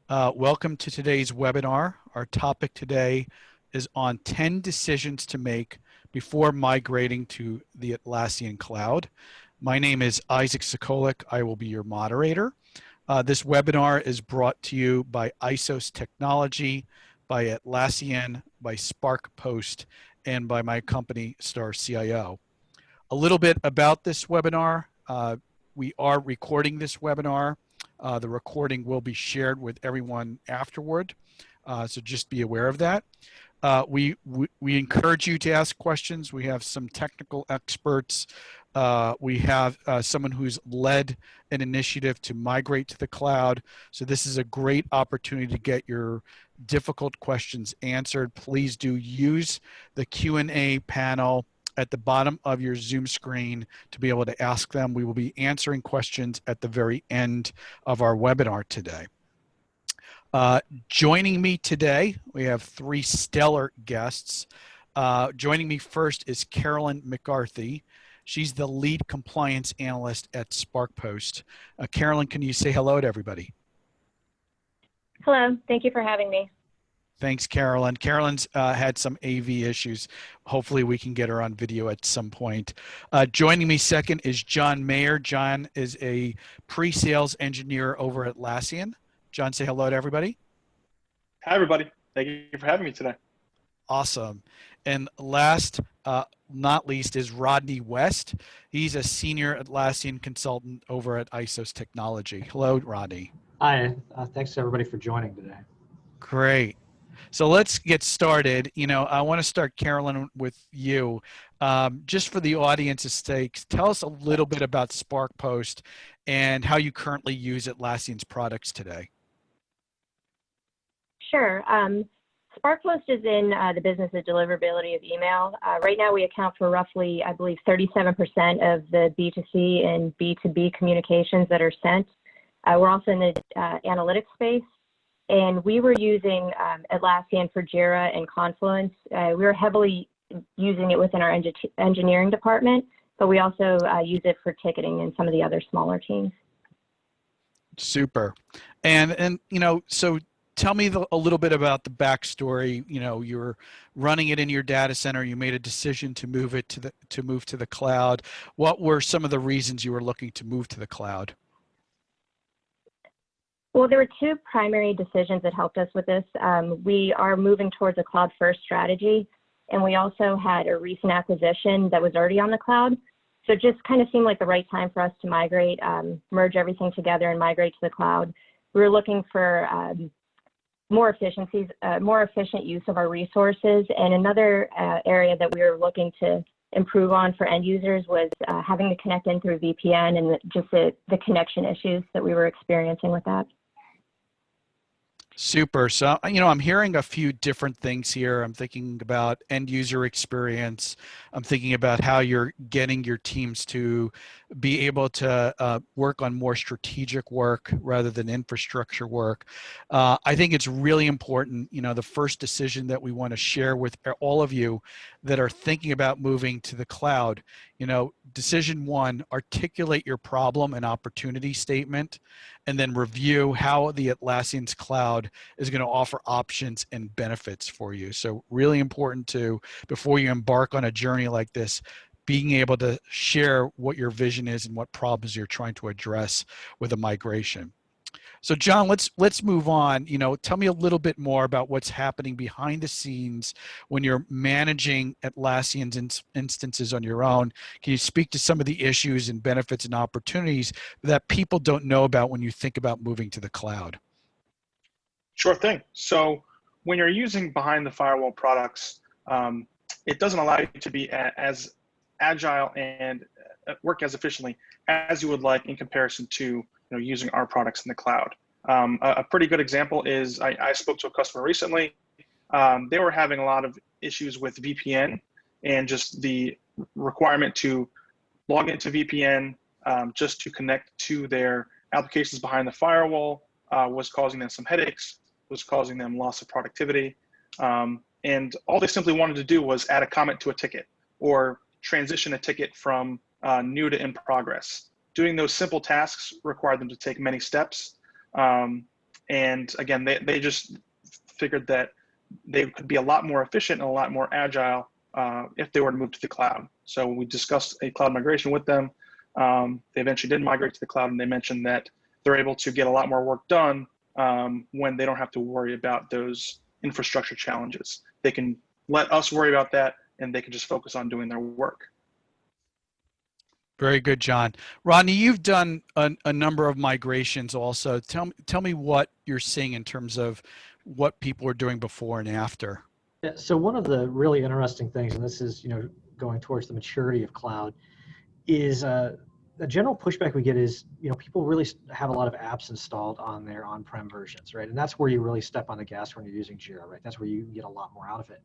Welcome to today's webinar. Our topic today is on 10 decisions to make before migrating to the Atlassian Cloud. My name is Isaac Sokolik. I will be your moderator. This webinar is brought to you by ISOS Technology, by Atlassian, by SparkPost, and by my company, Star CIO. A little bit about this webinar. We are recording this webinar. The recording will be shared with everyone afterward, so just be aware of that. We encourage you to ask questions. We have some technical experts. We have someone who's led an initiative to migrate to the cloud. So this is a great opportunity to get your difficult questions answered. Please do use the Q&A panel at the bottom of your Zoom screen to be able to ask them. We will be answering questions at the very end of our webinar today. Joining me today, we have three stellar guests. Joining me first is Carolyn McCarthy. She's the lead compliance analyst at SparkPost. Carolyn, can you say hello to everybody? Hello, thank you for having me. Thanks, Carolyn. Carolyn's had some AV issues. Hopefully we can get her on video at some point. Joining me second is John Mayer. John is a pre-sales engineer over at Atlassian. John, say hello to everybody. Hi, everybody. Thank you for having me today. Awesome. And last, not least, is Rodney West. He's a senior Atlassian consultant over at ISOS Technology. Hello, Rodney. Hi, thanks everybody for joining today. Great. So let's get started. I want to start, Carolyn, with you. Just for the audience's sake, tell us a little bit about SparkPost and how you currently use Atlassian's products today. Sure. SparkPost is in the business of deliverability of email. Right now we account for roughly, I believe, 37% of the B2C and B2B communications that are sent. We're also in the analytics space. And we were using Atlassian for Jira and Confluence. We were heavily using it within our engineering department, but we also use it for ticketing and some of the other smaller teams. Super. And so tell me a little bit about the backstory. You were running it in your data center. You made a decision to move it to move to the cloud. What were some of the reasons you were looking to move to the cloud? Well, there were two primary decisions that helped us with this. We are moving towards a cloud-first strategy, and we also had a recent acquisition that was already on the cloud. So it just kind of seemed like the right time for us to migrate, merge everything together and migrate to the cloud. We were looking for more efficiencies, more efficient use of our resources. And another area that we were looking to improve on for end users was having to connect in through VPN and just the connection issues that we were experiencing with that. Super. So, I'm hearing a few different things here. I'm thinking about end user experience. I'm thinking about how you're getting your teams to be able to work on more strategic work rather than infrastructure work. I think it's really important, the first decision that we want to share with all of you that are thinking about moving to the cloud. Decision one, articulate your problem and opportunity statement, and then review how the Atlassian's cloud is going to offer options and benefits for you. So really important to, before you embark on a journey like this, being able to share what your vision is and what problems you're trying to address with a migration. So John, let's move on. Tell me a little bit more about what's happening behind the scenes when you're managing Atlassian's instances on your own. Can you speak to some of the issues and benefits and opportunities that people don't know about when you think about moving to the cloud? Sure thing. So when you're using behind the firewall products, it doesn't allow you to be as agile and work as efficiently as you would like in comparison to using our products in the cloud. A pretty good example is I spoke to a customer recently. They were having a lot of issues with VPN and just the requirement to log into VPN just to connect to their applications behind the firewall was causing them some headaches, was causing them loss of productivity. And all they simply wanted to do was add a comment to a ticket or transition a ticket from new to in progress. Doing those simple tasks required them to take many steps. And again, they just figured that they could be a lot more efficient and a lot more agile if they were to move to the cloud. So we discussed a cloud migration with them. They eventually did migrate to the cloud, and they mentioned that they're able to get a lot more work done when they don't have to worry about those infrastructure challenges. They can let us worry about that, and they can just focus on doing their work. Very good, John. Rodney, you've done a number of migrations also. Tell me what you're seeing in terms of what people are doing before and after. Yeah, so one of the really interesting things, and this is going towards the maturity of cloud, is a general pushback we get is people really have a lot of apps installed on their on-prem versions, right? And that's where you really step on the gas when you're using Jira, right? That's where you get a lot more out of it.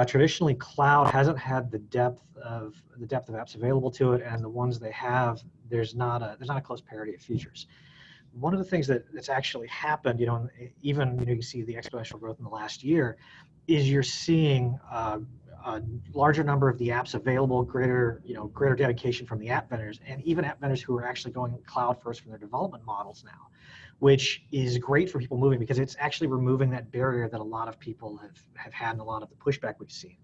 Traditionally, cloud hasn't had the depth of apps available to it, and the ones they have, there's not a close parity of features. One of the things that's actually happened, even you see the exponential growth in the last year, is you're seeing a larger number of the apps available, greater dedication from the app vendors, and even app vendors who are actually going cloud first from their development models now, which is great for people moving because it's actually removing that barrier that a lot of people have had and a lot of the pushback we've seen.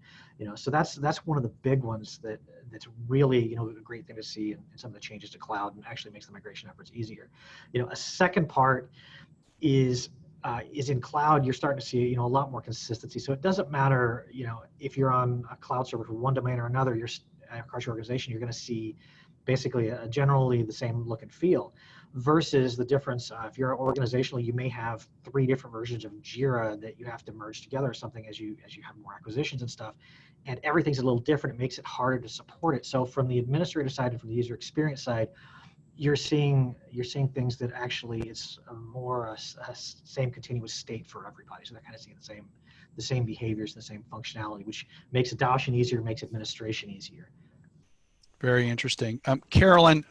So that's one of the big ones that's really a great thing to see in some of the changes to cloud, and actually makes the migration efforts easier. A second part is in cloud, you're starting to see a lot more consistency. So it doesn't matter if you're on a cloud server for one domain or another, you're across your organization, you're going to see basically generally the same look and feel. Versus the difference, if you're organizational, you may have 3 different versions of Jira that you have to merge together or something as you have more acquisitions and stuff, and everything's a little different. It makes it harder to support it. So from the administrator side and from the user experience side, you're seeing things that actually it's more a same continuous state for everybody. So they're kind of seeing the same behaviors, the same functionality, which makes adoption easier, makes administration easier. Very interesting. Carolyn,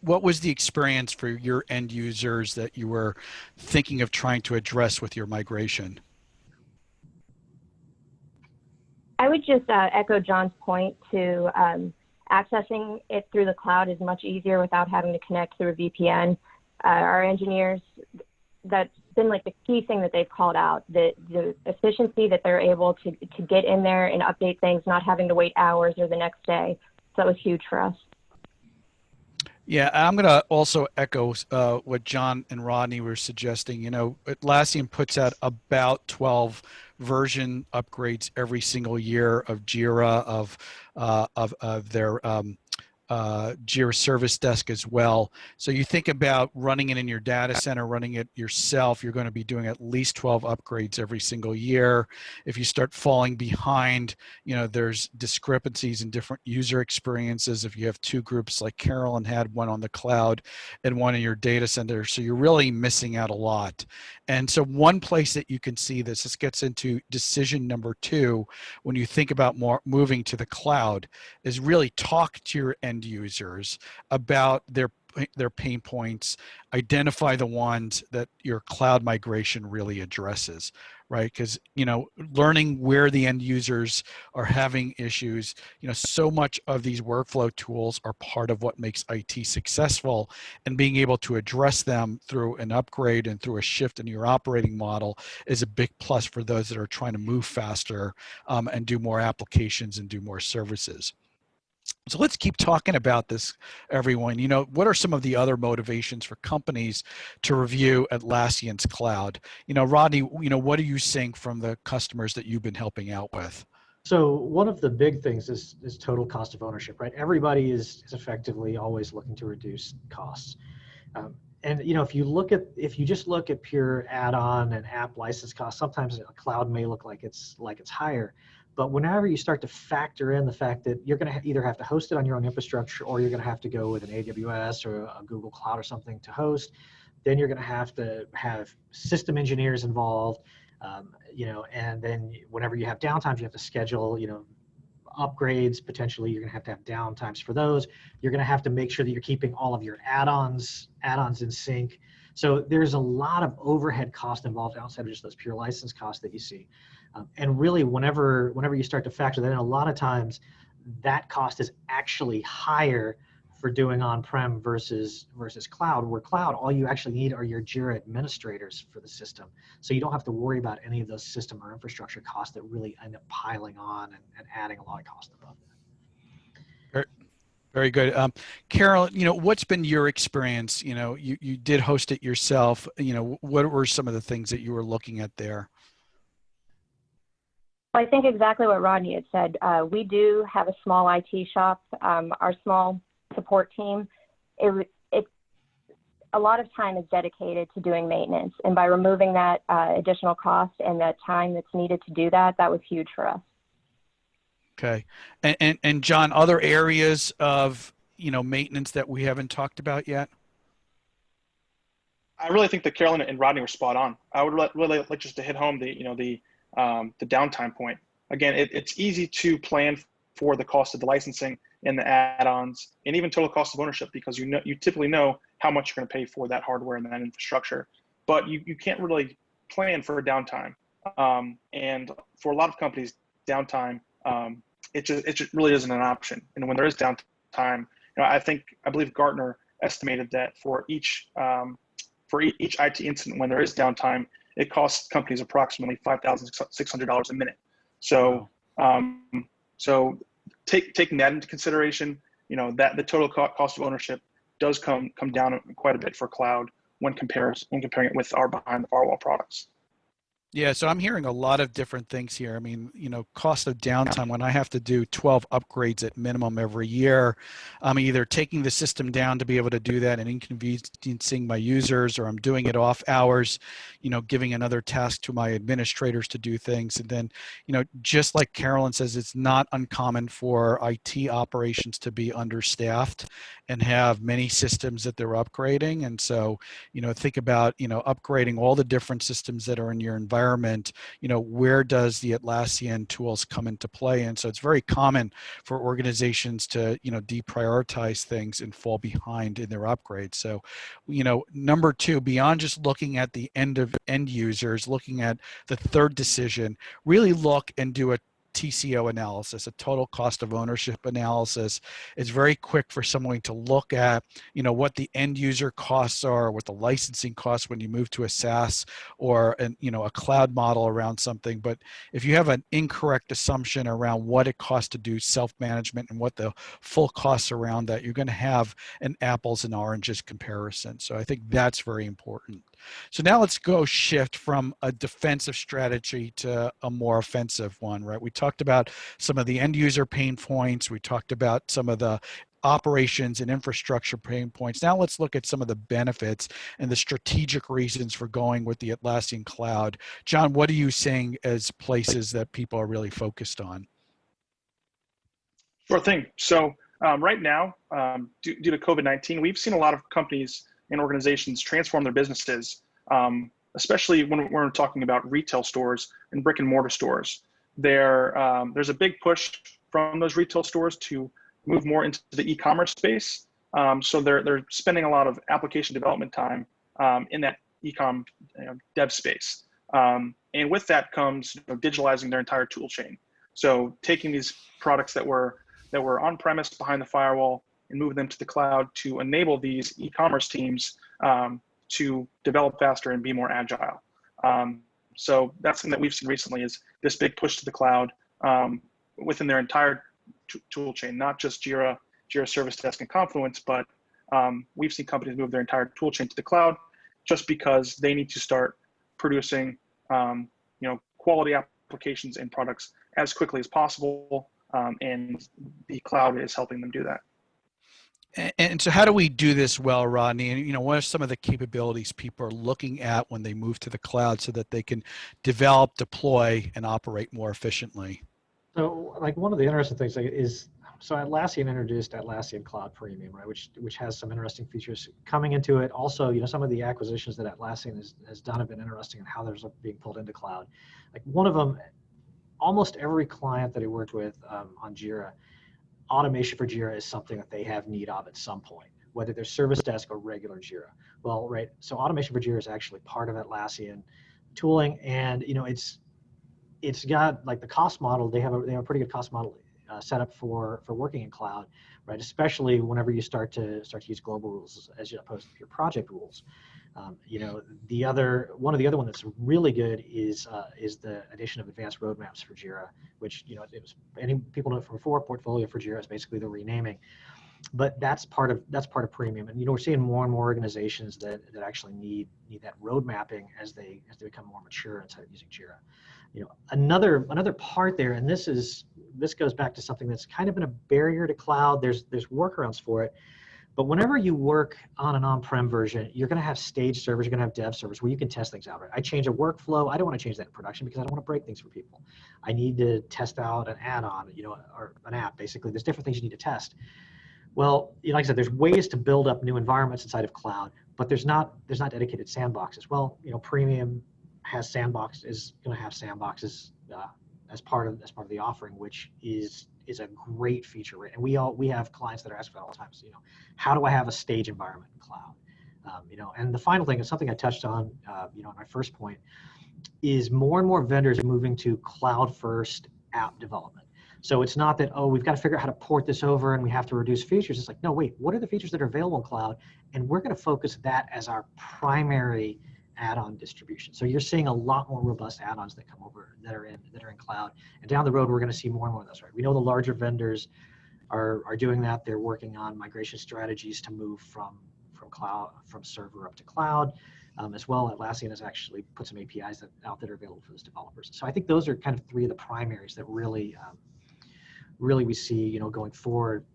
what was the experience for your end users that you were thinking of trying to address with your migration? I would just echo John's point to accessing it through the cloud is much easier without having to connect through a VPN. Our engineers, that's been like the key thing that they've called out, the efficiency that they're able to get in there and update things, not having to wait hours or the next day. So that was huge for us. Yeah, I'm going to also echo what John and Rodney were suggesting. Atlassian puts out about 12 version upgrades every single year of Jira, of their Jira Service Desk as well. So you think about running it in your data center, running it yourself, you're going to be doing at least 12 upgrades every single year. If you start falling behind, there's discrepancies in different user experiences. If you have 2 groups like Carolyn had, one on the cloud and one in your data center, so you're really missing out a lot. And so one place that you can see this gets into decision number 2 when you think about moving to the cloud, is really talk to your end users about their pain points, identify the ones that your cloud migration really addresses, right? Because learning where the end users are having issues, so much of these workflow tools are part of what makes IT successful, and being able to address them through an upgrade and through a shift in your operating model is a big plus for those that are trying to move faster and do more applications and do more services. So let's keep talking about this, everyone. What are some of the other motivations for companies to review Atlassian's cloud? Rodney, what are you seeing from the customers that you've been helping out with? So one of the big things is total cost of ownership, right? Everybody is effectively always looking to reduce costs. And if you just look at pure add-on and app license costs, sometimes a cloud may look like it's higher. But whenever you start to factor in the fact that you're going to either have to host it on your own infrastructure, or you're going to have to go with an AWS or a Google Cloud or something to host, then you're going to have system engineers involved, and then whenever you have downtimes, you have to schedule, upgrades. Potentially, you're going to have downtimes for those. You're going to have to make sure that you're keeping all of your add-ons in sync. So there's a lot of overhead cost involved outside of just those pure license costs that you see. And really, whenever you start to factor that in, a lot of times that cost is actually higher for doing on-prem versus cloud, where cloud, all you actually need are your Jira administrators for the system. So you don't have to worry about any of those system or infrastructure costs that really end up piling on and adding a lot of cost above that. Very, very good. Carol, what's been your experience? You did host it yourself. What were some of the things that you were looking at there? I think exactly what Rodney had said. We do have a small IT shop. Our small support team, a lot of time is dedicated to doing maintenance. And by removing that additional cost and that time that's needed to do that, that was huge for us. Okay. And John, other areas of, maintenance that we haven't talked about yet? I really think that Carolyn and Rodney were spot on. I would really like just to hit home the downtime point. Again, it's easy to plan for the cost of the licensing and the add-ons and even total cost of ownership, because you typically know how much you're going to pay for that hardware and that infrastructure, but you can't really plan for a downtime. And for a lot of companies, downtime, it just really isn't an option. And when there is downtime, I believe Gartner estimated that for each IT incident, when there is downtime, it costs companies approximately $5,600 a minute. So, taking that into consideration, that the total cost of ownership does come down quite a bit for cloud when comparing it with our behind the firewall products. Yeah, so I'm hearing a lot of different things here. I mean, cost of downtime, when I have to do 12 upgrades at minimum every year, I'm either taking the system down to be able to do that and inconveniencing my users, or I'm doing it off hours, giving another task to my administrators to do things. And then, just like Carolyn says, it's not uncommon for IT operations to be understaffed and have many systems that they're upgrading. And so, think about, upgrading all the different systems that are in your environment. Where does the Atlassian tools come into play? And so it's very common for organizations to, deprioritize things and fall behind in their upgrades. So, number two, beyond just looking at the end users, looking at the third decision, really look and do a TCO analysis, a total cost of ownership analysis. It's very quick for someone to look at, what the end user costs are, what the licensing costs when you move to a SaaS or a cloud model around something. But if you have an incorrect assumption around what it costs to do self-management and what the full costs around that, you're going to have an apples and oranges comparison. So I think that's very important. So now let's go shift from a defensive strategy to a more offensive one, right? We talked about some of the end user pain points. We talked about some of the operations and infrastructure pain points. Now let's look at some of the benefits and the strategic reasons for going with the Atlassian Cloud. John, what are you seeing as places that people are really focused on? Sure thing. So right now, due to COVID-19, we've seen a lot of companies and organizations transform their businesses, especially when we're talking about retail stores and brick and mortar stores. There's a big push from those retail stores to move more into the e-commerce space. So they're spending a lot of application development time in that e-com dev space. And with that comes digitalizing their entire tool chain. So taking these products that were on-premise behind the firewall and move them to the cloud to enable these e-commerce teams to develop faster and be more agile. So that's something that we've seen recently, is this big push to the cloud within their entire tool chain, not just Jira Service Desk and Confluence, but we've seen companies move their entire tool chain to the cloud just because they need to start producing quality applications and products as quickly as possible, and the cloud is helping them do that. And so how do we do this well, Rodney? And, what are some of the capabilities people are looking at when they move to the cloud so that they can develop, deploy, and operate more efficiently? So like one of the interesting things is, so Atlassian introduced Atlassian Cloud Premium, right, which has some interesting features coming into it. Also, some of the acquisitions that Atlassian has done have been interesting in how they're being pulled into cloud. Like one of them, almost every client that I worked with on Jira, automation for Jira is something that they have need of at some point, whether they're Service Desk or regular Jira. Well, right, so automation for Jira is actually part of Atlassian tooling, and it's got like the cost model. They have a pretty good cost model setup for working in cloud, right? Especially whenever you start to use global rules as opposed to your project rules. You know, one of the other one that's really good is the addition of advanced roadmaps for Jira, which, you know, it was, any people know it from before, portfolio for Jira is basically the renaming, but that's part of premium. And, you know, we're seeing more and more organizations that actually need that road mapping as they become more mature inside of using Jira. You know, another part there, and this goes back to something that's kind of been a barrier to cloud. There's workarounds for it. But whenever you work on an on-prem version, you're going to have stage servers, you're going to have dev servers where you can test things out, right? I change a workflow. I don't want to change that in production because I don't want to break things for people. I need to test out an add-on, you know, or an app. Basically, there's different things you need to test. Well, you know, like I said, there's ways to build up new environments inside of cloud, but there's not dedicated sandboxes. Well, you know, premium has sandbox, is going to have sandboxes as part of the offering, which is a great feature, right? And we have clients that are asking all the time, so, you know, how do I have a stage environment in cloud? You know, and the final thing is something I touched on, you know, in my first point, is more and more vendors moving to cloud-first app development. So it's not that, oh, we've got to figure out how to port this over and we have to reduce features. It's like, no, wait, what are the features that are available in cloud? And we're going to focus that as our primary add-on distribution. So you're seeing a lot more robust add-ons that come over that are in cloud. And down the road, we're going to see more and more of those, right? We know the larger vendors are doing that. They're working on migration strategies to move from server up to cloud. As well, Atlassian has actually put some APIs out that are available for those developers. So I think those are kind of three of the primaries that really we see, you know, going forward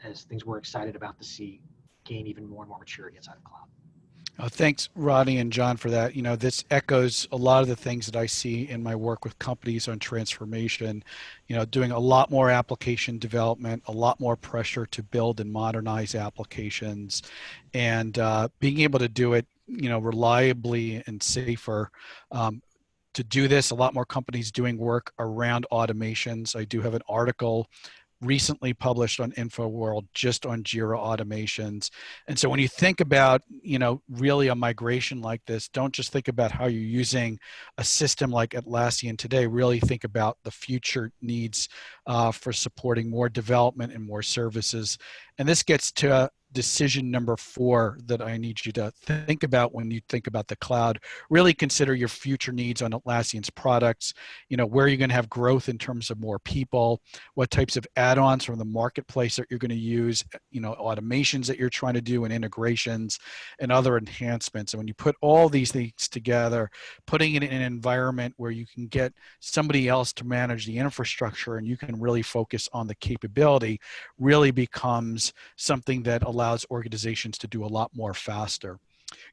as things we're excited about to see gain even more and more maturity inside of cloud. Thanks, Rodney and John, for that. You know, this echoes a lot of the things that I see in my work with companies on transformation. You know, doing a lot more application development, a lot more pressure to build and modernize applications, and being able to do it, you know, reliably and safer. To do this, a lot more companies doing work around automations. I do have an article recently published on InfoWorld just on Jira automations. And so when you think about, you know, really a migration like this, don't just think about how you're using a system like Atlassian today, really think about the future needs for supporting more development and more services. And this gets to decision number 4 that I need you to think about when you think about the cloud. Really consider your future needs on Atlassian's products. You know, where you're going to have growth in terms of more people, what types of add-ons from the marketplace that you're going to use, you know, automations that you're trying to do and integrations and other enhancements. And when you put all these things together, putting it in an environment where you can get somebody else to manage the infrastructure and you can really focus on the capability really becomes something that allows organizations to do a lot more faster.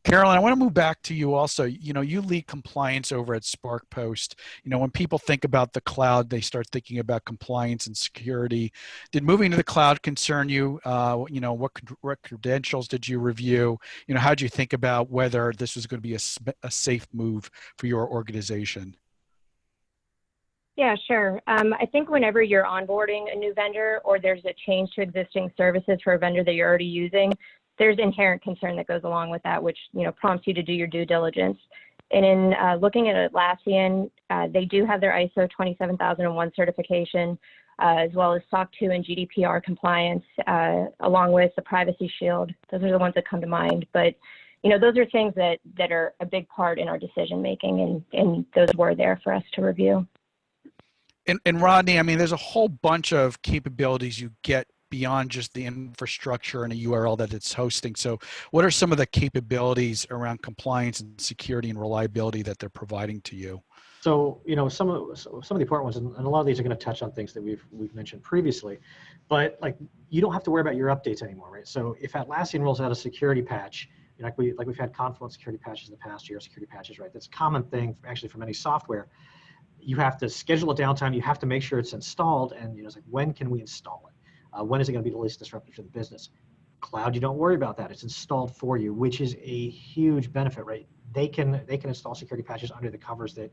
Carolyn, I want to move back to you also. You know, you lead compliance over at SparkPost. You know, when people think about the cloud, they start thinking about compliance and security. Did moving to the cloud concern you? You know, what credentials did you review? You know, how did you think about whether this was going to be a safe move for your organization? Yeah, sure. I think whenever you're onboarding a new vendor or there's a change to existing services for a vendor that you're already using, there's inherent concern that goes along with that, which, you know, prompts you to do your due diligence. And in looking at Atlassian, they do have their ISO 27001 certification, as well as SOC 2 and GDPR compliance, along with the Privacy Shield. Those are the ones that come to mind. But, you know, those are things that are a big part in our decision making, and those were there for us to review. And Rodney, I mean, there's a whole bunch of capabilities you get beyond just the infrastructure and a URL that it's hosting. So what are some of the capabilities around compliance and security and reliability that they're providing to you? So, you know, some of the important ones, and a lot of these are going to touch on things that we've mentioned previously, but like, you don't have to worry about your updates anymore, right? So if Atlassian rolls out a security patch, you know, like we've had Confluence security patches in the past year, security patches, right? That's a common thing actually from any software. You have to schedule a downtime. You have to make sure it's installed, and, you know, it's like, when can we install it? When is it going to be the least disruptive to the business? Cloud, you don't worry about that. It's installed for you, which is a huge benefit, right? They can install security patches under the covers that,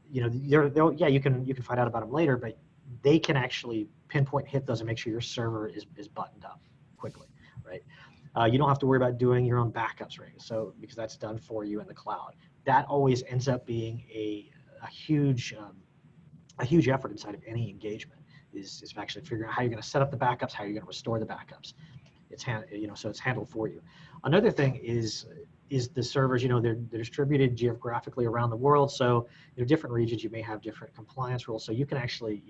you know, yeah, you can find out about them later, but they can actually pinpoint hit those and make sure your server is buttoned up quickly, right? You don't have to worry about doing your own backups, right? So because that's done for you in the cloud. That always ends up being a huge effort inside of any engagement. is actually figuring out how you're going to set up the backups, how you're going to restore the backups. It's so it's handled for you. Another thing is the servers, they're distributed geographically around the world. So, different regions, you may have different compliance rules. So you can actually,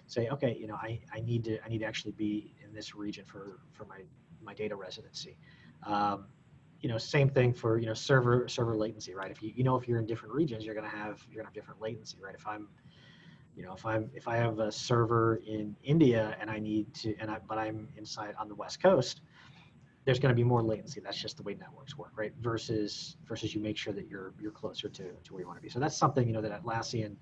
say, okay, I need to actually be in this region for my data residency. Same thing for, server latency, right? If if you're in different regions, you're going to have different latency, right? If I have a server in India and I need to, but I'm inside on the West Coast, there's going to be more latency. That's just the way networks work, right? Versus you make sure that you're closer to where you want to be. So that's something, that Atlassian,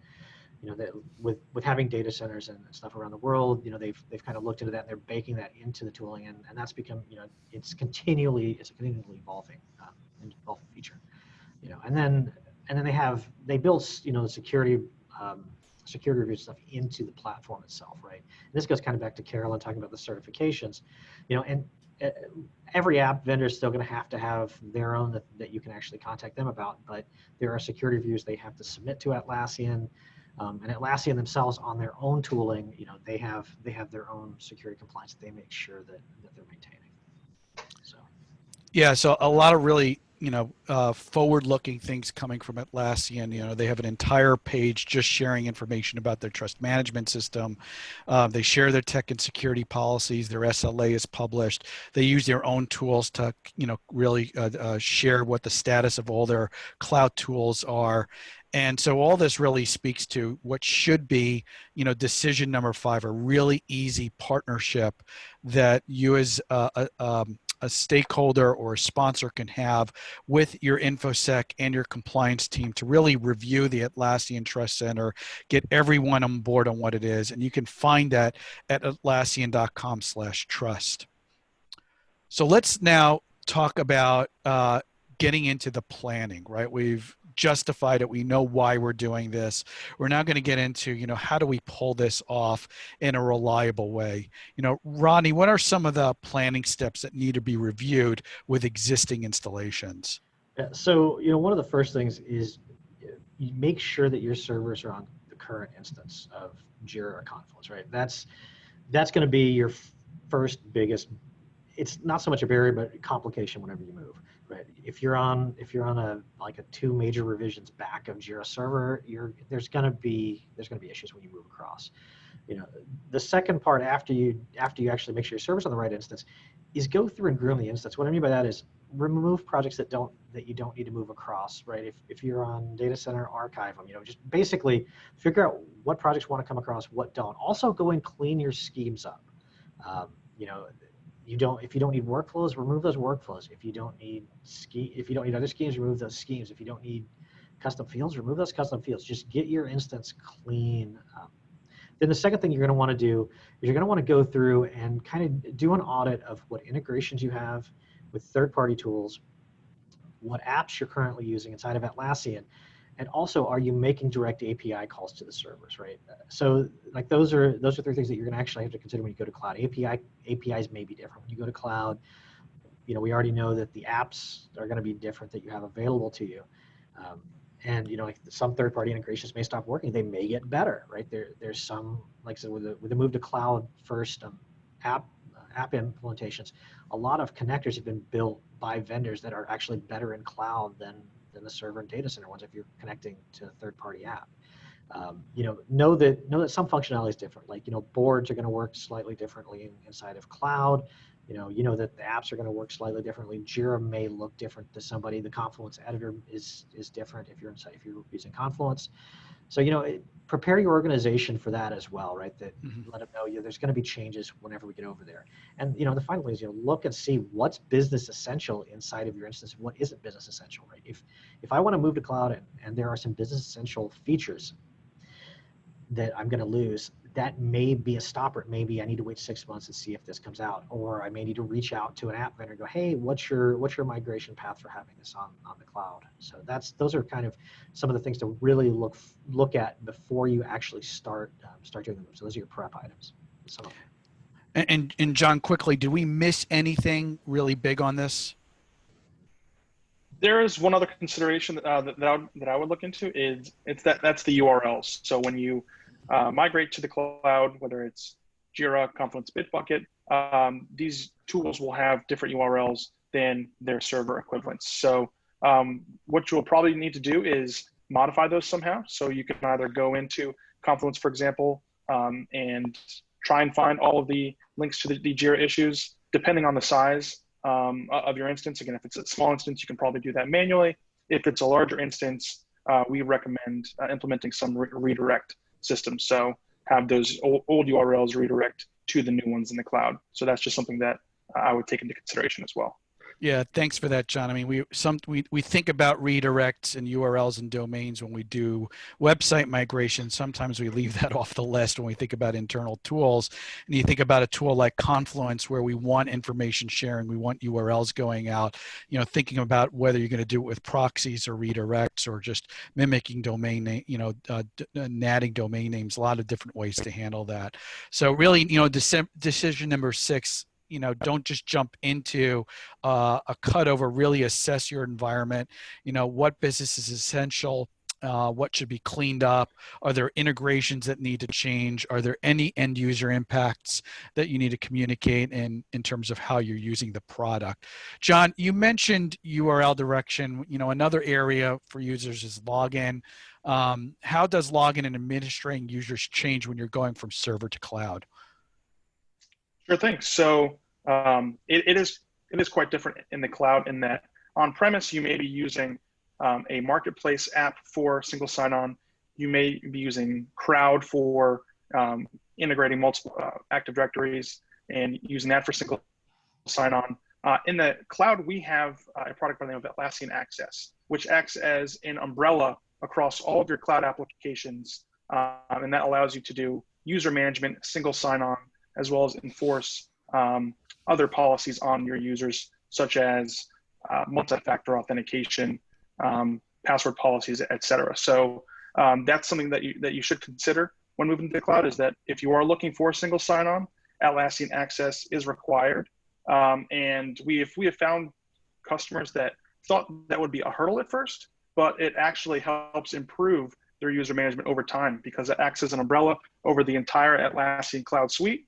that with having data centers and stuff around the world, they've kind of looked into that and they're baking that into the tooling, and that's become, it's a continually evolving feature, and then they build, the security review stuff into the platform itself, right? And this goes kind of back to Carolyn talking about the certifications, and every app vendor is still going to have their own that you can actually contact them about, but there are security reviews they have to submit to Atlassian, and Atlassian themselves on their own tooling, they have their own security compliance that they make sure that they're maintaining. So Yeah, so a lot of really, forward-looking things coming from Atlassian. They have an entire page just sharing information about their trust management system. They share their tech and security policies. Their SLA is published. They use their own tools to, really share what the status of all their cloud tools are. And so all this really speaks to what should be, decision number 5, a really easy partnership that you as a stakeholder or a sponsor can have with your InfoSec and your compliance team to really review the Atlassian Trust Center, get everyone on board on what it is. And you can find that at atlassian.com/trust. So let's now talk about getting into the planning, right? We've justified it. We know why we're doing this. We're now going to get into, how do we pull this off in a reliable way? Ronnie, what are some of the planning steps that need to be reviewed with existing installations? Yeah, so, one of the first things is you make sure that your servers are on the current instance of Jira or Confluence, right? That's going to be your first biggest, it's not so much a barrier, but a complication whenever you move, right? If you're on a 2 major revisions back of Jira server, there's going to be issues when you move across. The second part after you actually make sure your server's on the right instance is go through and groom the instance. What I mean by that is remove projects that you don't need to move across, right? If you're on data center, archive them, just basically figure out what projects want to come across, what don't. Also go and clean your schemes up. If you don't need workflows, remove those workflows. If you don't need other schemes, remove those schemes. If you don't need custom fields, remove those custom fields. Just get your instance clean. Then the second thing you're going to want to do is you're going to want to go through and kind of do an audit of what integrations you have with third-party tools, what apps you're currently using inside of Atlassian, and also are you making direct API calls to the servers, right? So those are 3 things that you're going to actually have to consider when you go to cloud. APIs may be different when you go to cloud. We already know that the apps are going to be different that you have available to you. And some third-party integrations may stop working. They may get better, right? There's some, like I said, with the move to cloud first app implementations, a lot of connectors have been built by vendors that are actually better in cloud than the server and data center ones if you're connecting to a third-party app. Know that some functionality is different. Like, boards are going to work slightly differently inside of cloud. That the apps are going to work slightly differently. Jira may look different to somebody. The Confluence editor is different if you're using Confluence. So, prepare your organization for that as well, right? That let them know there's going to be changes whenever we get over there. And, the final thing is, look and see what's business essential inside of your instance and what isn't business essential, right? If I want to move to cloud and there are some business essential features that I'm going to lose, that may be a stopper. Maybe I need to wait 6 months and see if this comes out, or I may need to reach out to an app vendor and go, hey, what's your migration path for having this on the cloud? So those are kind of some of the things to really look at before you actually start doing the move. So those are your prep items. Some of them. And John, quickly, did we miss anything really big on this? There is one other consideration that I would look into that's the URLs. So when you migrate to the cloud, whether it's Jira, Confluence, Bitbucket, these tools will have different URLs than their server equivalents. So what you'll probably need to do is modify those somehow. So you can either go into Confluence, for example, and try and find all of the links to the Jira issues, depending on the size of your instance. Again, if it's a small instance, you can probably do that manually. If it's a larger instance, we recommend implementing some redirect systems. So have those old URLs redirect to the new ones in the cloud. So that's just something that I would take into consideration as well. Yeah, thanks for that, John. I mean, we think about redirects and URLs and domains when we do website migration. Sometimes we leave that off the list when we think about internal tools. And you think about a tool like Confluence, where we want information sharing, we want URLs going out. You know, thinking about whether you're going to do it with proxies or redirects or just mimicking domain name, natting domain names. A lot of different ways to handle that. So really, decision number 6. Don't just jump into a cutover. Really assess your environment. What business is essential, what should be cleaned up. Are there integrations that need to change? Are there any end user impacts that you need to communicate in terms of how you're using the product? John, you mentioned URL direction. Another area for users is login. How does login and administrating users change when you're going from server to cloud? Sure thing. So it is quite different in the cloud, in that on premise you may be using a marketplace app for single sign-on. You may be using Crowd for integrating multiple Active Directories and using that for single sign-on. In the cloud, we have a product by the name of Atlassian Access, which acts as an umbrella across all of your cloud applications, and that allows you to do user management, single sign-on, as well as enforce other policies on your users, such as multi-factor authentication, password policies, etc. So that's something that you should consider when moving to the cloud, is that if you are looking for single sign-on, Atlassian Access is required. And we have found customers that thought that would be a hurdle at first, but it actually helps improve their user management over time, because it acts as an umbrella over the entire Atlassian Cloud suite,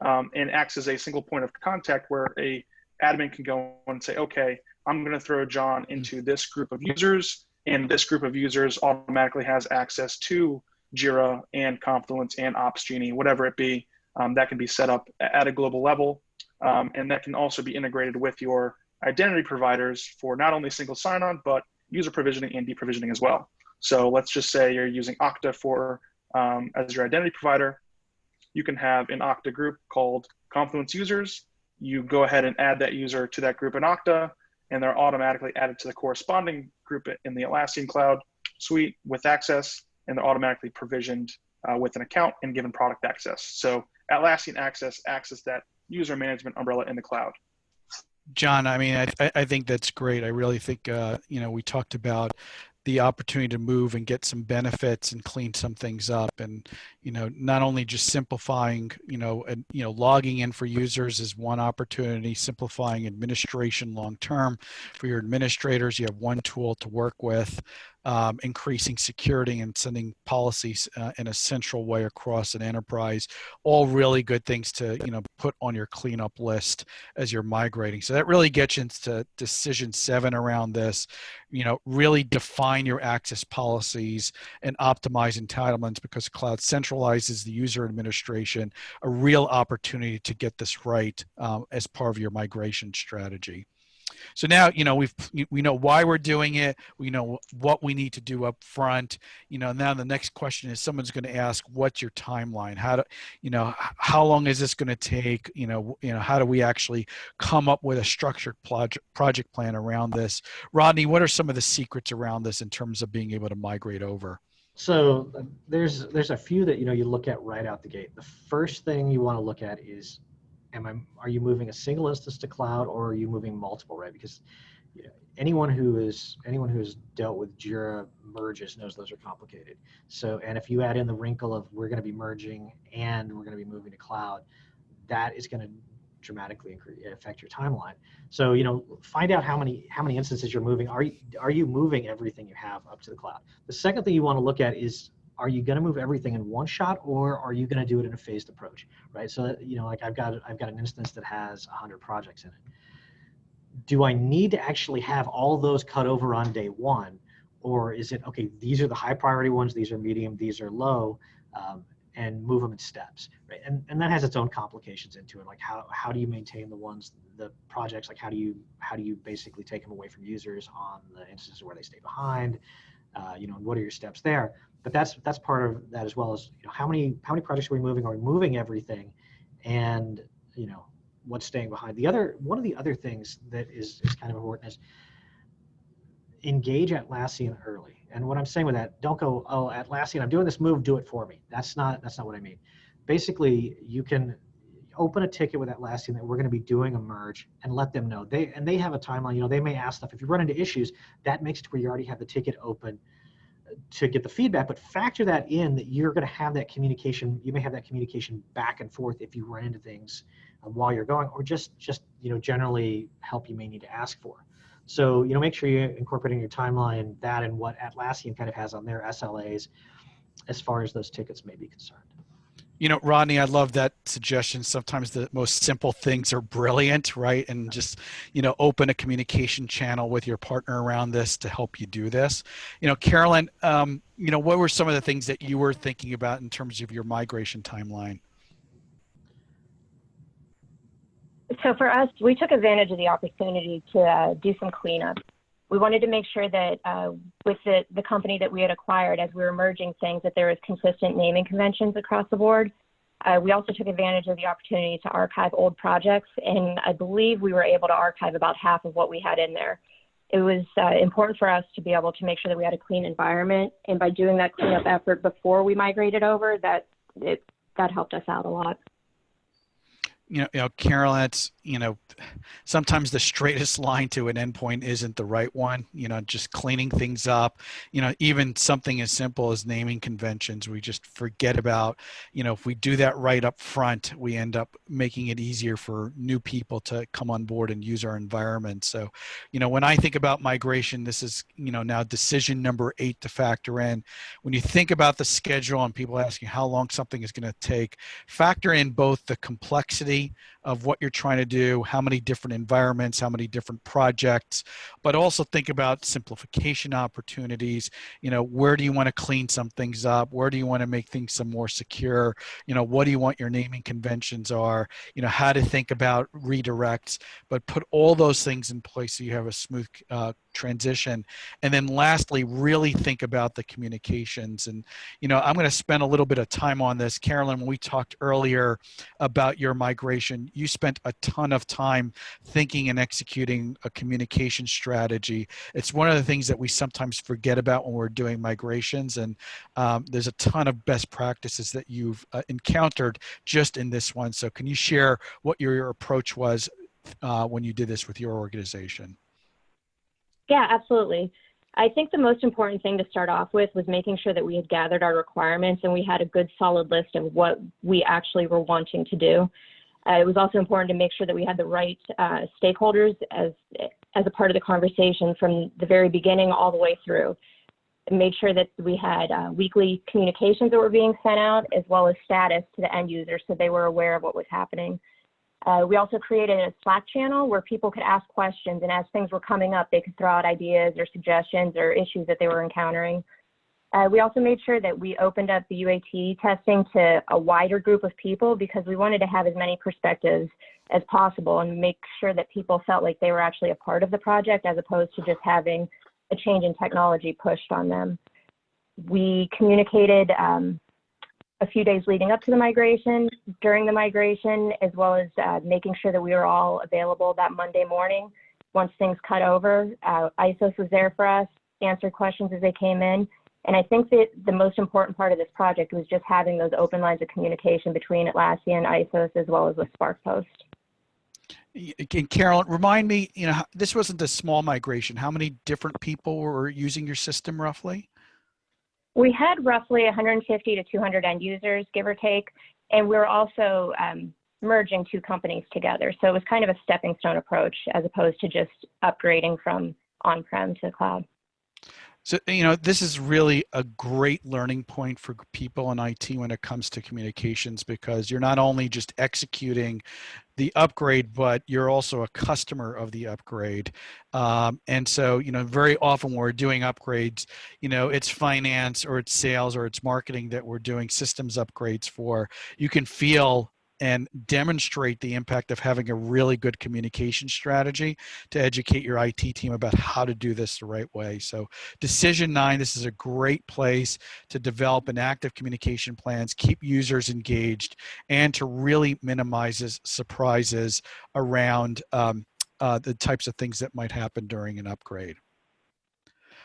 and acts as a single point of contact where a admin can go and say, okay, I'm going to throw John into this group of users, and this group of users automatically has access to Jira and Confluence and Opsgenie, whatever it be. That can be set up at a global level, and that can also be integrated with your identity providers for not only single sign-on, but user provisioning and deprovisioning as well. So let's just say you're using Okta for as your identity provider. You can have an Okta group called Confluence users. You go ahead and add that user to that group in Okta, and they're automatically added to the corresponding group in the Atlassian Cloud suite with access, and they're automatically provisioned with an account and given product access. So Atlassian Access acts as that user management umbrella in the cloud. John, I mean, I think that's great. I really think, we talked about the opportunity to move and get some benefits and clean some things up, and not only just simplifying, logging in for users is one opportunity. Simplifying administration long term for your administrators, you have one tool to work with. Increasing security and sending policies in a central way across an enterprise, all really good things to put on your cleanup list as you're migrating. So that really gets into decision 7 around this. Really define your access policies and optimize entitlements, because cloud centralizes the user administration. A real opportunity to get this right as part of your migration strategy. So now, we know why we're doing it. We know what we need to do up front. Now the next question is, someone's going to ask, what's your timeline? How long is this going to take? How do we actually come up with a structured project plan around this? Rodney, what are some of the secrets around this in terms of being able to migrate over? So there's a few that you look at right out the gate. The first thing you want to look at is, are you moving a single instance to cloud, or are you moving multiple, right? Because anyone who has dealt with Jira merges knows those are complicated. So, and if you add in the wrinkle of we're going to be merging and we're going to be moving to cloud, that is going to dramatically affect your timeline. So find out how many instances you're moving. Are you moving everything you have up to the cloud? The second thing you want to look at is, are you going to move everything in one shot, or are you going to do it in a phased approach, right? So that, like I've got an instance that has 100 projects in it. Do I need to actually have all those cut over on day one, or is it, okay, these are the high priority ones, these are medium, these are low, and move them in steps, right? And that has its own complications into it. Like how do you maintain the projects? Like how do you basically take them away from users on the instances where they stay behind? And what are your steps there? But that's part of that, as well as, how many projects are we moving? Are we moving everything? And what's staying behind? One of the other things that is kind of important is engage Atlassian early. And what I'm saying with that, don't go, oh, Atlassian, I'm doing this move, do it for me. That's not what I mean. Basically, you can open a ticket with Atlassian that we're going to be doing a merge, and let them know. They have a timeline. They may ask stuff. If you run into issues, that makes it where you already have the ticket open to get the feedback, but factor that in, that you're going to have that communication. You may have that communication back and forth if you run into things while you're going, or just generally help you may need to ask for. So, make sure you're incorporating your timeline, that and what Atlassian kind of has on their SLAs as far as those tickets may be concerned. Rodney, I love that suggestion. Sometimes the most simple things are brilliant, right? And just, open a communication channel with your partner around this to help you do this. Carolyn, what were some of the things that you were thinking about in terms of your migration timeline? So for us, we took advantage of the opportunity to do some cleanup. We wanted to make sure that with the company that we had acquired, as we were merging things, that there was consistent naming conventions across the board. We also took advantage of the opportunity to archive old projects, and I believe we were able to archive about half of what we had in there. It was important for us to be able to make sure that we had a clean environment, and by doing that cleanup effort before we migrated over, that helped us out a lot. Carolyn, it's, sometimes the straightest line to an endpoint isn't the right one. Just cleaning things up, even something as simple as naming conventions, we just forget about. If we do that right up front, we end up making it easier for new people to come on board and use our environment. So, when I think about migration, this is, now decision number 8 to factor in. When you think about the schedule and people asking how long something is going to take, factor in both the complexity of what you're trying to do, how many different environments, how many different projects, but also think about simplification opportunities. Where do you want to clean some things up? Where do you want to make things some more secure? What do you want your naming conventions are? How to think about redirects, but put all those things in place so you have a smooth transition. And then lastly, really think about the communications. And, I'm going to spend a little bit of time on this. Carolyn, when we talked earlier about your migration, you spent a ton of time thinking and executing a communication strategy. It's one of the things that we sometimes forget about when we're doing migrations. And there's a ton of best practices that you've encountered just in this one. So can you share what your approach was when you did this with your organization? Yeah, absolutely. I think the most important thing to start off with was making sure that we had gathered our requirements and we had a good solid list of what we actually were wanting to do. It was also important to make sure that we had the right stakeholders as a part of the conversation from the very beginning all the way through. And made sure that we had weekly communications that were being sent out, as well as status to the end users so they were aware of what was happening. We also created a Slack channel where people could ask questions, and as things were coming up, they could throw out ideas or suggestions or issues that they were encountering. We also made sure that we opened up the UAT testing to a wider group of people because we wanted to have as many perspectives as possible and make sure that people felt like they were actually a part of the project as opposed to just having a change in technology pushed on them. We communicated a few days leading up to the migration, during the migration, as well as making sure that we were all available that Monday morning once things cut over. ISOS was there for us, answered questions as they came in. And I think that the most important part of this project was just having those open lines of communication between Atlassian, ISOS, as well as with SparkPost. And Carolyn, remind me, this wasn't a small migration. How many different people were using your system roughly? We had roughly 150 to 200 end users, give or take, and we were also merging 2 companies together. So it was kind of a stepping stone approach as opposed to just upgrading from on-prem to cloud. So, this is really a great learning point for people in IT when it comes to communications, because you're not only just executing the upgrade, but you're also a customer of the upgrade. And so, very often when we're doing upgrades, it's finance or it's sales or it's marketing that we're doing systems upgrades for. You can feel and demonstrate the impact of having a really good communication strategy to educate your IT team about how to do this the right way. So Decision 9, this is a great place to develop an active communication plans, keep users engaged, and to really minimize surprises around the types of things that might happen during an upgrade.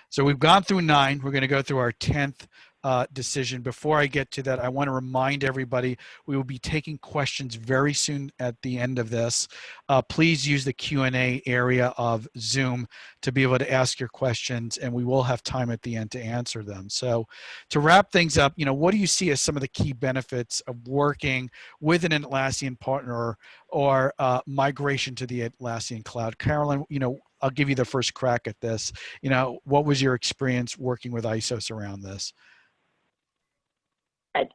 So we've gone through 9. We're going to go through our 10th decision. Before I get to that, I want to remind everybody we will be taking questions very soon at the end of this. Please use the Q&A area of Zoom to be able to ask your questions, and we will have time at the end to answer them. So to wrap things up, what do you see as some of the key benefits of working with an Atlassian partner or migration to the Atlassian Cloud? Carolyn, I'll give you the first crack at this. What was your experience working with ISOs around this?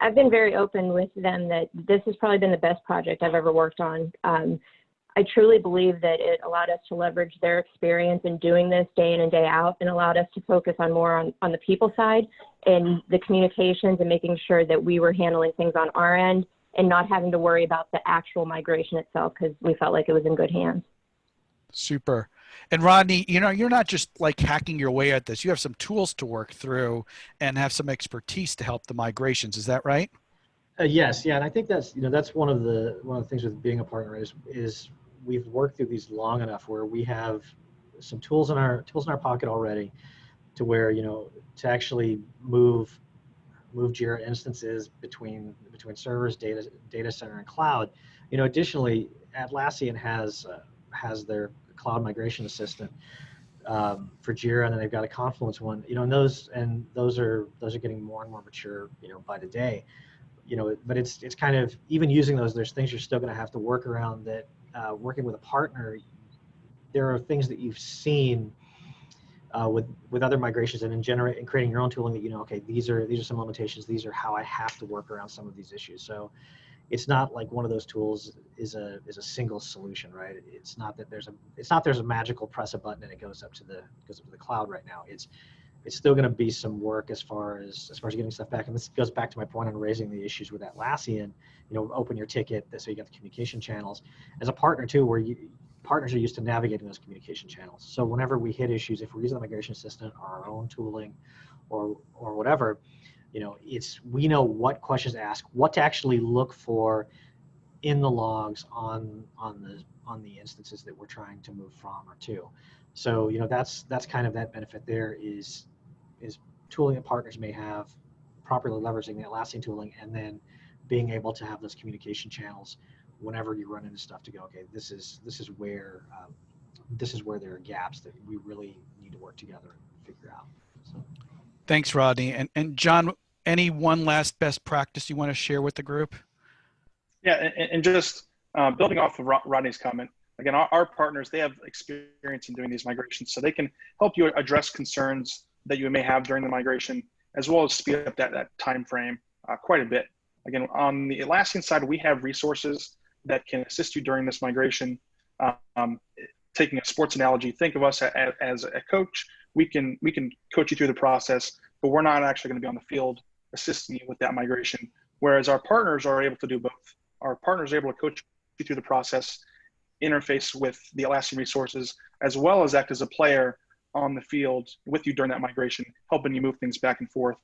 I've been very open with them that this has probably been the best project I've ever worked on. I truly believe that it allowed us to leverage their experience in doing this day in and day out, and allowed us to focus on more on the people side and the communications and making sure that we were handling things on our end and not having to worry about the actual migration itself, because we felt like it was in good hands. Super. And Rodney, you're not just like hacking your way at this. You have some tools to work through and have some expertise to help the migrations. Is that right? Yes, yeah, and I think that's that's one of the things with being a partner is we've worked through these long enough where we have some tools in our pocket already, to where to actually move Jira instances between servers, data center, and cloud. Additionally, Atlassian has their cloud migration assistant for Jira, and then they've got a Confluence one. And those are getting more and more mature, by the day. But it's kind of, even using those, there's things you're still going to have to work around. That working with a partner, there are things that you've seen with other migrations, and in creating your own tooling that okay, these are some limitations. These are how I have to work around some of these issues. So it's not like one of those tools is a single solution, right? It's not that there's a magical press a button and it goes up to the cloud right now. It's still going to be some work as far as getting stuff back. And this goes back to my point on raising the issues with Atlassian. Open your ticket so you got the communication channels. As a partner too, where partners are used to navigating those communication channels. So whenever we hit issues, if we're using the migration assistant or our own tooling or whatever, we know what questions to ask, what to actually look for in the logs on the instances that we're trying to move from or to. So that's kind of that benefit there is tooling that partners may have, properly leveraging the Atlassian tooling, and then being able to have those communication channels whenever you run into stuff to go, okay, this is where there are gaps that we really need to work together and figure out. So. Thanks, Rodney. And John, any one last best practice you want to share with the group? Yeah, and just building off of Rodney's comment, again, our partners, they have experience in doing these migrations, so they can help you address concerns that you may have during the migration, as well as speed up that time frame quite a bit. Again, on the Atlassian side, we have resources that can assist you during this migration. Taking a sports analogy, think of us as a coach. We can coach you through the process, but we're not actually going to be on the field assisting you with that migration. Whereas our partners are able to do both. Our partners are able to coach you through the process, interface with the Atlassian resources, as well as act as a player on the field with you during that migration, helping you move things back and forth.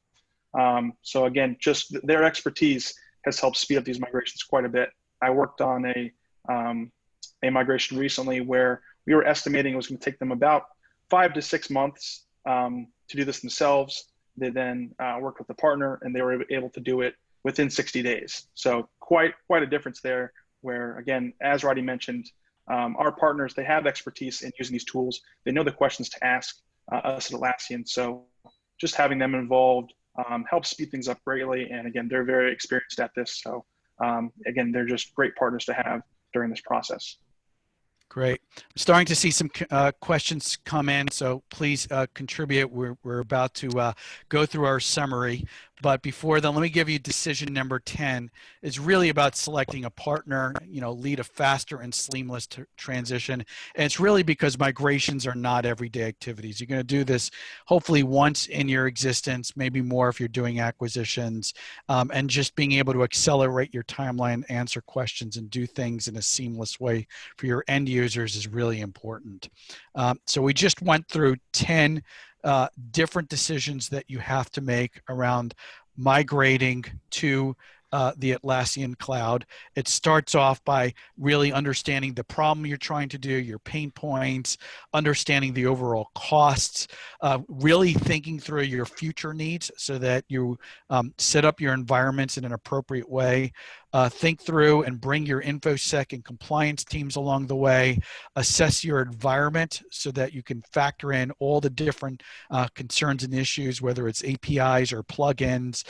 So again, just their expertise has helped speed up these migrations quite a bit. I worked on a migration recently where we were estimating it was going to take them about 5 to 6 months to do this themselves. They then worked with the partner, and they were able to do it within 60 days. So quite a difference there, where again, as Rodney mentioned, our partners, they have expertise in using these tools. They know the questions to ask us at Atlassian. So just having them involved helps speed things up greatly. And again, they're very experienced at this. So again, they're just great partners to have during this process. Great. I'm starting to see some questions come in, so please contribute. We're about to go through our summary, but before then, let me give you decision number 10. It's really about selecting a partner, lead a faster and seamless transition. And it's really because migrations are not everyday activities. You're going to do this hopefully once in your existence, maybe more if you're doing acquisitions, and just being able to accelerate your timeline, answer questions, and do things in a seamless way for your end users is really important. So we just went through 10 different decisions that you have to make around migrating to the Atlassian Cloud. It starts off by really understanding the problem you're trying to do, your pain points, understanding the overall costs, really thinking through your future needs so that you set up your environments in an appropriate way. Think through and bring your InfoSec and compliance teams along the way. Assess your environment so that you can factor in all the different concerns and issues, whether it's APIs or plugins,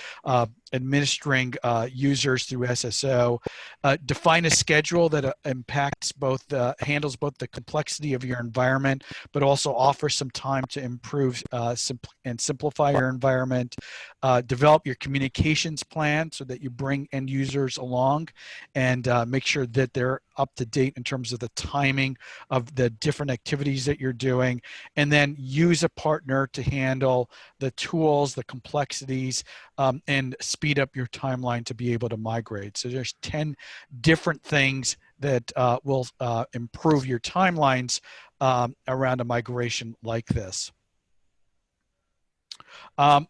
administering users through SSO. Define a schedule that handles both the complexity of your environment, but also offers some time to improve and simplify your environment. Develop your communications plan so that you bring end users along and make sure that they're up to date in terms of the timing of the different activities that you're doing, and then use a partner to handle the tools, the complexities, and speed up your timeline to be able to migrate. So there's 10 different things that will improve your timelines around a migration like this. Some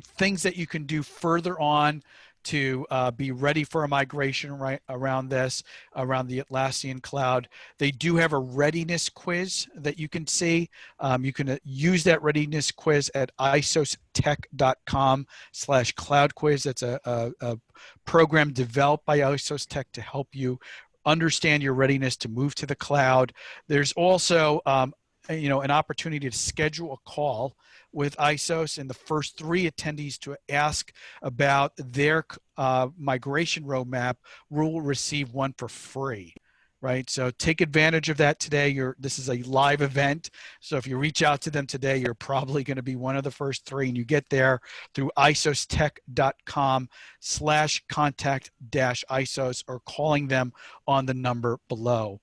things that you can do further on to be ready for a migration right around the Atlassian Cloud. They do have a readiness quiz that you can see. You can use that readiness quiz at isostech.com/cloud quiz. That's a program developed by isostech to help you understand your readiness to move to the cloud. There's also an opportunity to schedule a call with ISOS and the first 3 attendees to ask about their migration roadmap will receive one for free, right? So take advantage of that today. This is a live event. So if you reach out to them today, you're probably going to be one of the first 3, and you get there through isostech.com/contact-isos or calling them on the number below.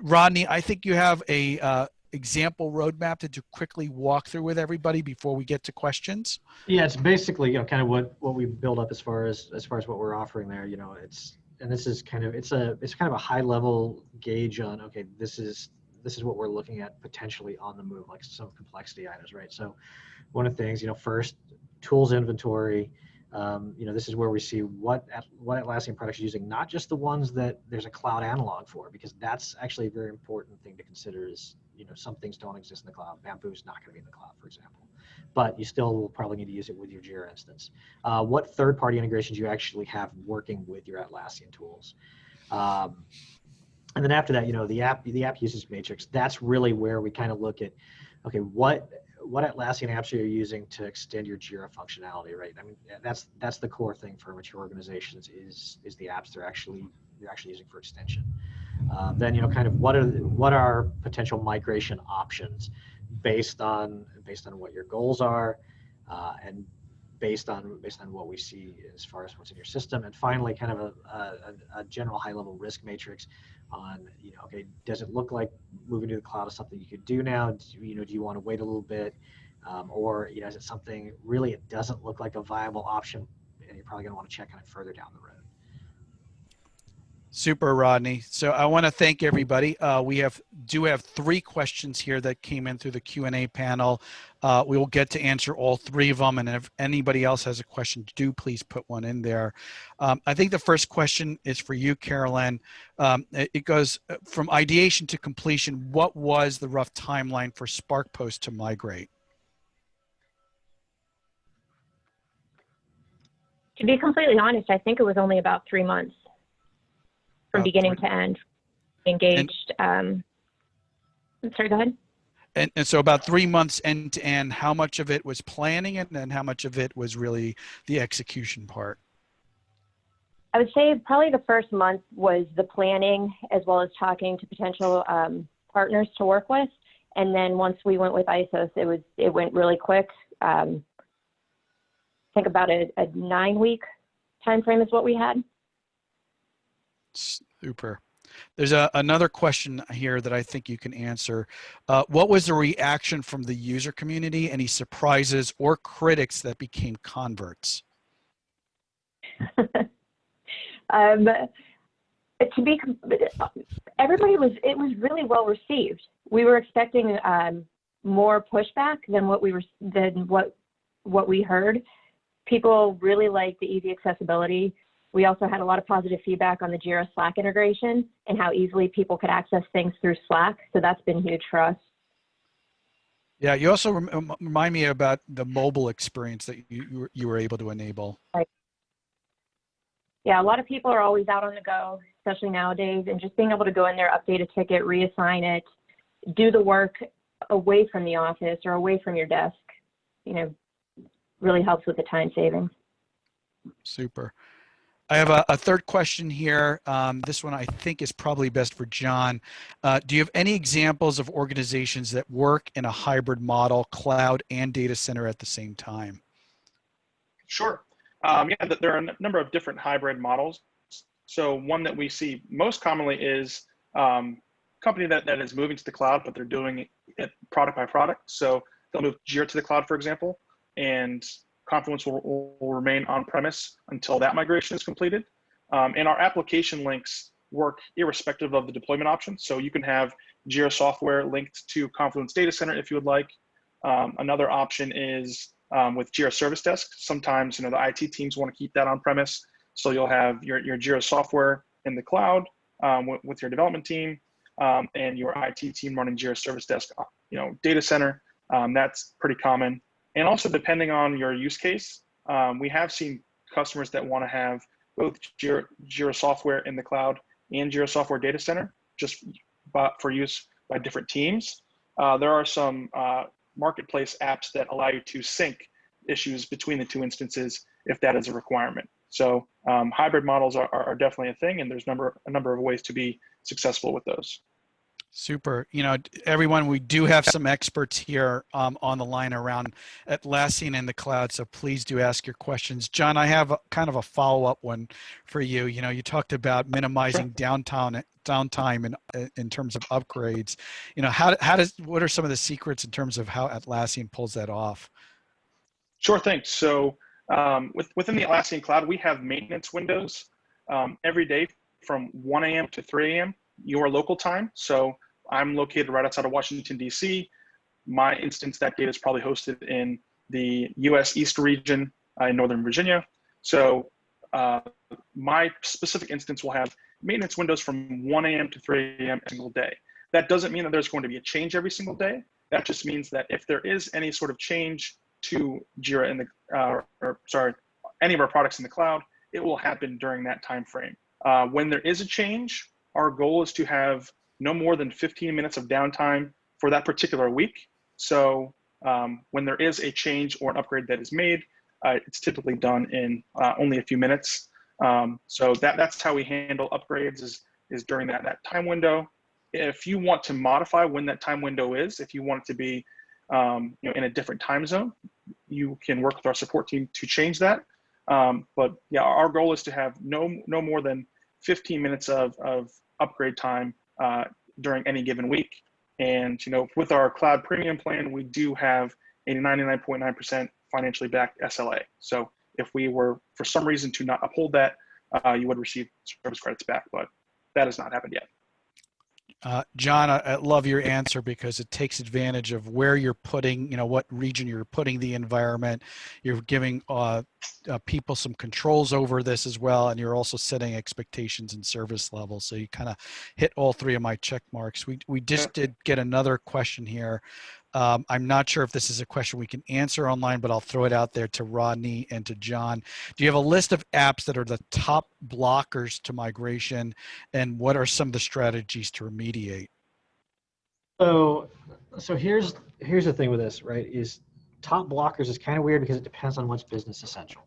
Rodney, I think you have a example roadmap to quickly walk through with everybody before we get to questions. Yeah, it's basically kind of what we build up as far as what we're offering there. It's kind of a high level gauge on, okay, this is what we're looking at potentially on the move, like some complexity items, right? So one of the things, first, tools inventory. This is where we see what Atlassian products are using, not just the ones that there's a cloud analog for, because that's actually a very important thing to consider is, some things don't exist in the cloud. Bamboo's not going to be in the cloud, for example, but you still will probably need to use it with your Jira instance. What third-party integrations you actually have working with your Atlassian tools. And then after that, the app usage matrix, that's really where we kind of look at, okay, what Atlassian apps are you using to extend your Jira functionality, right? I mean, that's the core thing for mature organizations is the apps you're actually using for extension. Then kind of what are potential migration options based on what your goals are, and based on what we see as far as what's in your system. And finally, kind of a general high level risk matrix on, okay, does it look like moving to the cloud is something you could do now? Do you want to wait a little bit? Or is it something really it doesn't look like a viable option and you're probably going to want to check on it further down the road? Super, Rodney. So I want to thank everybody. We do have 3 questions here that came in through the Q&A panel. We will get to answer all 3 of them, and if anybody else has a question, do please put one in there. I think the first question is for you, Carolyn. It goes from ideation to completion. What was the rough timeline for SparkPost to migrate? To be completely honest, I think it was only about 3 months from beginning to end. Engaged. Sorry, go ahead. And so about 3 months end to end. How much of it was planning, and then how much of it was really the execution part? I would say probably the first month was the planning as well as talking to potential partners to work with. And then once we went with ISOS, it went really quick. I think about a 9-week time frame is what we had. Super. There's another question here that I think you can answer. What was the reaction from the user community? Any surprises or critics that became converts? Everybody it was really well received. We were expecting more pushback than what we heard. People really liked the easy accessibility. We also had a lot of positive feedback on the Jira Slack integration and how easily people could access things through Slack. So that's been huge for us. Yeah, you also remind me about the mobile experience that you were able to enable. Right. Yeah, a lot of people are always out on the go, especially nowadays, and just being able to go in there, update a ticket, reassign it, do the work away from the office or away from your desk, really helps with the time savings. Super. I have a third question here. This one I think is probably best for John. Do you have any examples of organizations that work in a hybrid model, cloud and data center at the same time? Sure. Yeah, there are a number of different hybrid models. So one that we see most commonly is company that is moving to the cloud, but they're doing it product by product. So they'll move Jira to the cloud, for example, and Confluence will remain on-premise until that migration is completed. And our application links work irrespective of the deployment option. So you can have Jira software linked to Confluence Data Center if you would like. Another option is with Jira Service Desk. Sometimes the IT teams want to keep that on-premise. So you'll have your Jira software in the cloud with your development team and your IT team running Jira Service Desk, data center. That's pretty common. And also depending on your use case, we have seen customers that want to have both Jira software in the cloud and Jira software data center, just for use by different teams. There are some marketplace apps that allow you to sync issues between the two instances if that is a requirement. So hybrid models are definitely a thing, and there's a number of ways to be successful with those. Super. Everyone, we do have some experts here on the line around Atlassian and the cloud, so please do ask your questions. John, I have kind of a follow-up one for you. You talked about minimizing downtime in terms of upgrades. What are some of the secrets in terms of how Atlassian pulls that off? Sure thing. So within the Atlassian Cloud, we have maintenance windows every day from 1 a.m. to 3 a.m. your local time. So I'm located right outside of Washington, D.C. My instance that day is probably hosted in the U.S. East region in Northern Virginia. So my specific instance will have maintenance windows from 1 a.m. to 3 a.m. every single day. That doesn't mean that there's going to be a change every single day. That just means that if there is any sort of change to Jira any of our products in the cloud, it will happen during that time frame. When there is a change, our goal is to have no more than 15 minutes of downtime for that particular week. So when there is a change or an upgrade that is made, it's typically done in only a few minutes. So that's how we handle upgrades is during that time window. If you want to modify when that time window is, if you want it to be in a different time zone, you can work with our support team to change that. But yeah, our goal is to have no more than 15 minutes of upgrade time during any given week. And with our cloud premium plan, we do have a 99.9% financially backed SLA. So if we were for some reason to not uphold that, you would receive service credits back, but that has not happened yet. John, I love your answer because it takes advantage of where you're putting, what region you're putting the environment. You're giving people some controls over this as well, and you're also setting expectations and service levels. So you kind of hit all three of my check marks. We just did get another question here. I'm not sure if this is a question we can answer online, but I'll throw it out there to Rodney and to John. Do you have a list of apps that are the top blockers to migration, and what are some of the strategies to remediate? So here's the thing with this, right? Is top blockers is kind of weird because it depends on what's business essential,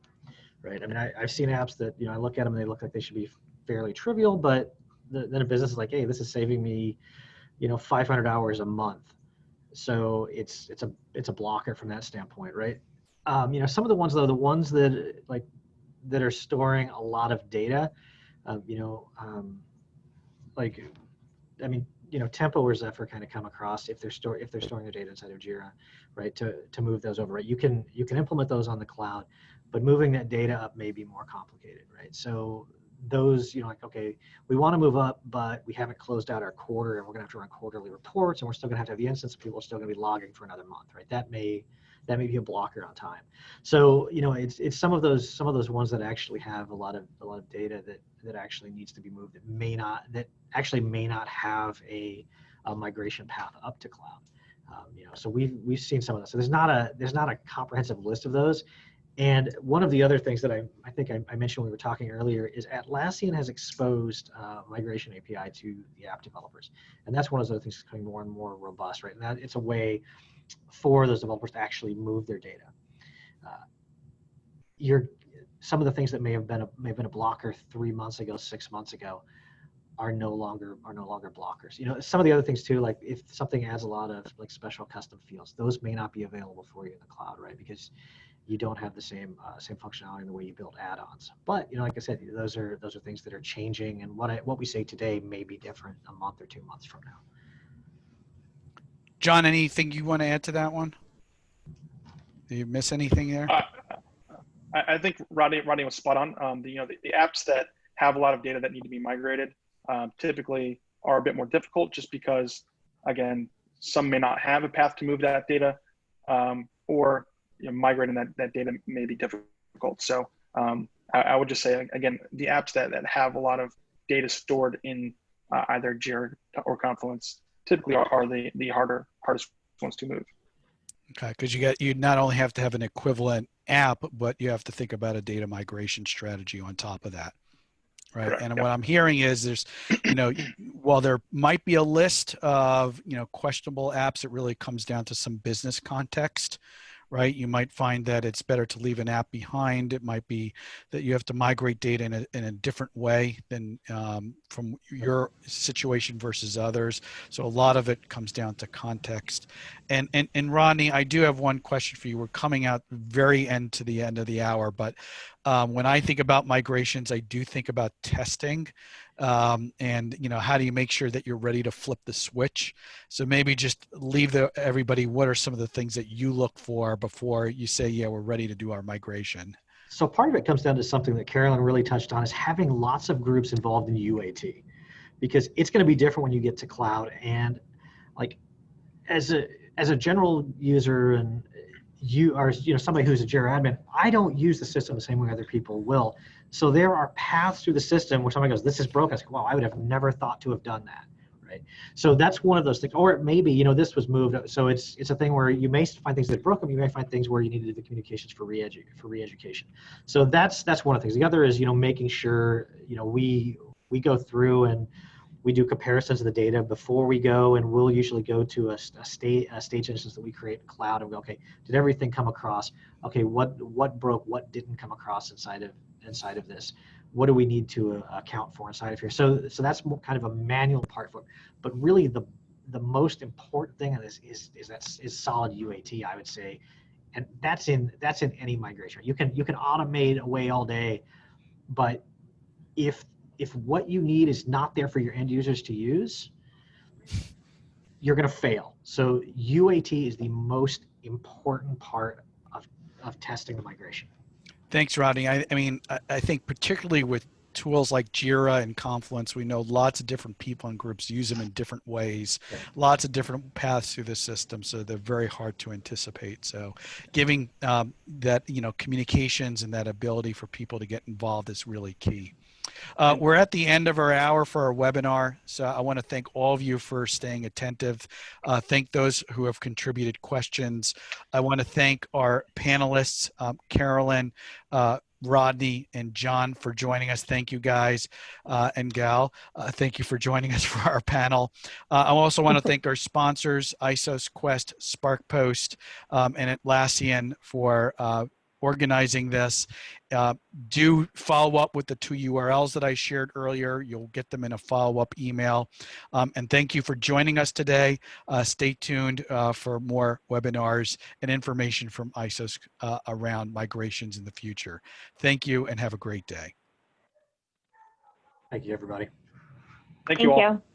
right? I mean, I've seen apps that, I look at them and they look like they should be fairly trivial, but then a business is like, hey, this is saving me, 500 hours a month. So it's a blocker from that standpoint, right? Some of the ones though, the ones that are storing a lot of data, like, I mean, Tempo or Zephyr kind of come across if they're storing their data inside of Jira, right? To move those over, right? You can implement those on the cloud, but moving that data up may be more complicated, right? So those, like, okay, we want to move up, but we haven't closed out our quarter, and we're gonna have to run quarterly reports, and we're still gonna have to have the instance. People are still gonna be logging for another month, right? That may be a blocker on time. So it's some of those ones that actually have a lot of data that actually needs to be moved that actually may not have a migration path up to cloud. So we've seen some of those. So there's not a comprehensive list of those. And one of the other things that I think I mentioned when we were talking earlier is Atlassian has exposed migration API to the app developers, and that's one of those other things that's becoming more and more robust, right? And that it's a way for those developers to actually move their data. Some of the things that may have been a blocker 3 months ago, 6 months ago, are no longer blockers. Some of the other things too, like if something adds a lot of like special custom fields, those may not be available for you in the cloud, right? Because you don't have the same functionality in the way you build add-ons. But like I said, those are things that are changing, and what we say today may be different a month or 2 months from now. John, anything you want to add to that one? Did you miss anything there? I think Rodney was spot on. The apps that have a lot of data that need to be migrated typically are a bit more difficult, just because, again, some may not have a path to move that data, or migrating that data may be difficult. So I would just say, again, the apps that have a lot of data stored in either Jira or Confluence typically are the hardest ones to move. Okay, because you not only have to have an equivalent app, but you have to think about a data migration strategy on top of that, right? Correct, And yeah. what I'm hearing is there's, while there might be a list of questionable apps, it really comes down to some business context, right? You might find that it's better to leave an app behind. It might be that you have to migrate data in a different way than from your situation versus others. So a lot of it comes down to context. And Rodney, I do have one question for you. We're coming out very end to the end of the hour, but when I think about migrations, I do think about testing. And how do you make sure that you're ready to flip the switch? So maybe just leave everybody, what are some of the things that you look for before you say, yeah, we're ready to do our migration? So part of it comes down to something that Carolyn really touched on, is having lots of groups involved in UAT, because it's going to be different when you get to cloud. And like as a general user, and you are somebody who's a Jira admin, I don't use the system the same way other people will. So there are paths through the system where somebody goes, this is broken. I say, wow, I would have never thought to have done that, right? So that's one of those things. Or it may be, this was moved. So it's a thing where you may find things that are broken. You may find things where you need to do the communications for re-education. So that's one of the things. The other is, making sure, we go through and we do comparisons of the data before we go, and we'll usually go to a stage instance that we create in cloud and go, okay, did everything come across? Okay, what broke? What didn't come across inside of this? What do we need to account for inside of here? So that's kind of a manual part for it. But really the most important thing in this is solid UAT, I would say, and that's in any migration. You can automate away all day, but if what you need is not there for your end users to use, you're going to fail. So UAT is the most important part of testing the migration. Thanks, Rodney. I mean, I think particularly with tools like Jira and Confluence, we know lots of different people and groups use them in different ways, lots of different paths through the system, so they're very hard to anticipate. So giving that, communications and that ability for people to get involved is really key. We're at the end of our hour for our webinar, so I want to thank all of you for staying attentive. Thank those who have contributed questions. I want to thank our panelists, Carolyn, Rodney, and John, for joining us. Thank you, guys and gal. Thank you for joining us for our panel. I also want to thank our sponsors, ISOS, Quest, SparkPost, and Atlassian for organizing this. Do follow up with the 2 URLs that I shared earlier. You'll get them in a follow-up email. And thank you for joining us today. Stay tuned for more webinars and information from ISOs around migrations in the future. Thank you and have a great day. Thank you, everybody. Thank you all. Thank you.